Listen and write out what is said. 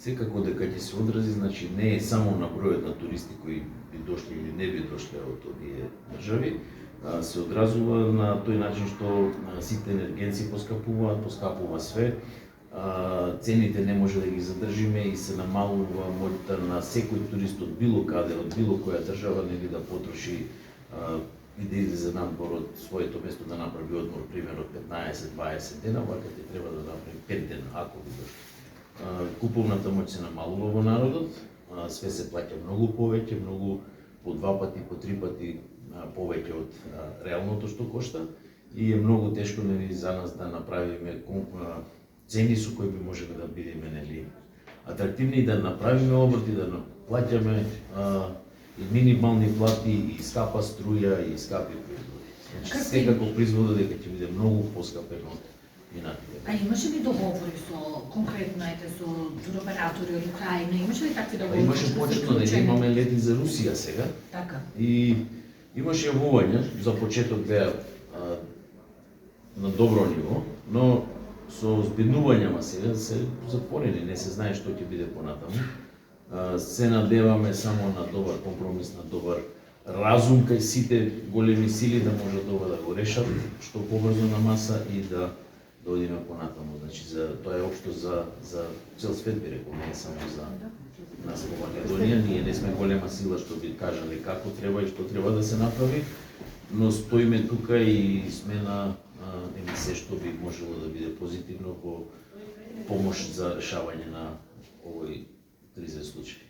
Секако дека ќе се одрази, значи не е само на бројот на туристи кои би дошли или не би дошли од овие држави, се одразува на тој начин што сите енергенци поскапуваат, поскапува све, цените не може да ги задржиме и се намалува моќта на секој турист од било каде, од било која држава нели да потроши и да иде за надвор од своето место да направи одмор, пример од 15-20 дена, вака ќе треба да направи 5 дена, ако би дошли. Куповната моќ се намалува во народот, све се плаќа многу повеќе, многу по 2 пати, по 3 пати повеќе од реалното што кошта и е многу тешко нели за нас да направиме цени со кои би можеле да бидеме нели атрактивни и да направиме обрти, да плаќаме и минимални плати и скапа струја и скапи производи. Значи секако производот дека ќе биде многу поскапен од минатите. А имаше ли договори со конкретно со туроператори од Украина? Имаше ли такви договори? Имаше почетно да имаме лети за Русија сега. Така. И имаше јавувања, за почеток беа на добро ниво, но со збеднувањама сега се затворени, не се знае што ќе биде понатаму. Се надеваме само на добар компромис, на добар разум кај сите големи сили да можат ова да го решат што побрзо на маса и да одиме понатаму. Значи тоа е општо за цел свет би рекол, не е само за нас во Македонија. Ние не сме голема сила што би кажале како треба и што треба да се направи, но стоиме тука и сме на се што би можело да биде позитивно во помош за решавање на овој кризен случај.